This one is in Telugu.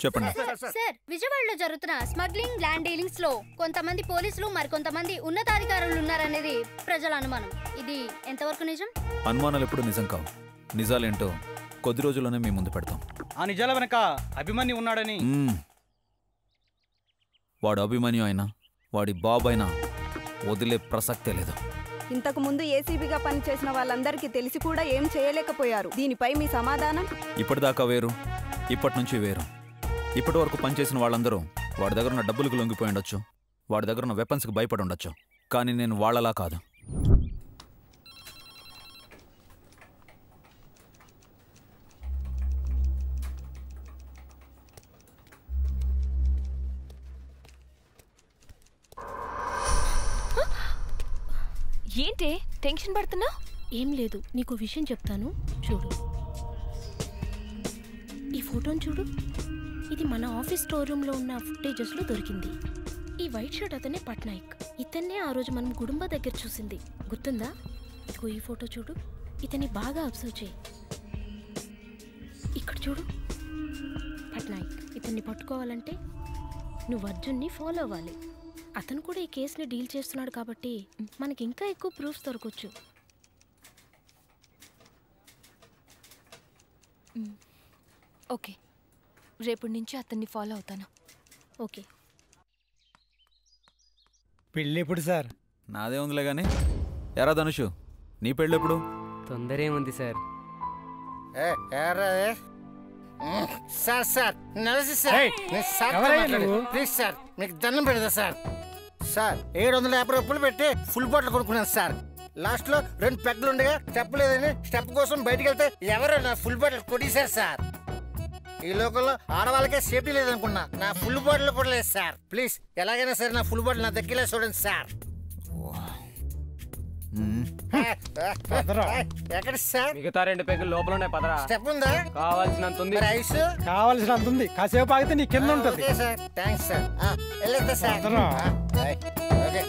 చెప్పండి సార్, విజయవాడలో జరుగుతున్న స్మగ్లింగ్ ల్యాండ్ డీలింగ్స్ లో కొంతమంది పోలీసులు మరికొంతమంది ఉన్నతాధికారులు ఉన్నారనేది ప్రజల అనుమానం. ఇది ఎంతవరకు నిజం? అనుమానాలు ఎప్పుడు నిజం కావు. నిజాలేంటో కొద్ది రోజుల్లోనే మీ ముందు పెడతాం. ఆ నిజాల వెనక అభిమన్యు ఉన్నాడని. వాడు అభిమన్యు అయినా వాడి బాబు అయినా వదిలే ప్రసక్తే లేదు. ఇంతకు ముందు ఏసీబీగా పనిచేసిన వాళ్ళందరికీ తెలిసి కూడా ఏం చేయలేకపోయారు. దీనిపై మీ సమాధానం? ఇప్పటిదాకా వేరు, ఇప్పటి నుంచి వేరు. ఇప్పటి వరకు పనిచేసిన వాళ్ళందరూ వాడి దగ్గర ఉన్న డబ్బులకు లొంగిపోయి ఉండొచ్చు, వాడి దగ్గర ఉన్న వెపన్స్కి భయపడి ఉండొచ్చు. కానీ నేను వాళ్ళలా కాదు. ఏంటే టెన్షన్ పడుతున్నా? ఏం లేదు, నీకు విషయం చెప్తాను చూడు. ఈ ఫోటోని చూడు. ఇది మన ఆఫీస్ స్టోర్ రూమ్లో ఉన్న ఫుటేజెస్లో దొరికింది. ఈ వైట్ షర్ట్ అతనే పట్నాయక్. ఇతన్నే ఆ రోజు మనం గుడుంబ దగ్గర చూసింది, గుర్తుందా? ఇదిగో ఈ ఫోటో చూడు. ఇతన్ని బాగా అబ్జర్వ్ చేయి. ఇక్కడ చూడు పట్నాయక్. ఇతన్ని పట్టుకోవాలంటే నువ్వు అర్జున్ని ఫాలో అవ్వాలి. అతను కూడా ఈ కేసుని డీల్ చేస్తున్నాడు కాబట్టి మనకి ఇంకా ఎక్కువ ప్రూఫ్స్ దొరకొచ్చు. ఓకే, రేపటి నుంచి అతన్ని ఫాలో అవుతాను. ఓకే. పెళ్ళి ఎప్పుడు సార్? నాదే ఉందిలే కానీ. ఎరా ధనుషు, నీ పెళ్ళెప్పుడు? తొందర ఏముంది సార్? సార్ సార్ నమస్తే సార్. ప్లీజ్ సార్, మీకు దండం పెడతా సార్. సార్ 750 రూపాయలు పెట్టి ఫుల్ బాటిల్ కొనుక్కున్నాను సార్. లాస్ట్ లో 2 పెగ్గులు ఉండగా చెప్పలేదని స్టెప్ కోసం బయటికి వెళ్తే ఎవరో నా ఫుల్ బాటిల్ కొట్టేశారు సార్. ఈ లోకల్లో ఆడవాళ్ళకే సేఫ్టీ లేదనుకున్నా, నా ఫుల్ బాటిల్ కూడా లేదు సార్. ప్లీజ్ ఎలాగైనా సరే నా ఫుల్ బాటిల్ నా దగ్గర చూడండి సార్. ఎక్కడ సార్? మిగతా 2 పెగ్గులు లోపల ఉన్నాయి, పదరా. స్టెప్ ఉందా? కావాల్సినంత ఉంది. ఐస్ కావాల్సినంత ఉంది, కాసేపు ఆగితే నీ కింద ఉంటుంది. Sir thanks sir. వెళ్ళొద్దా సార్? ఓకే.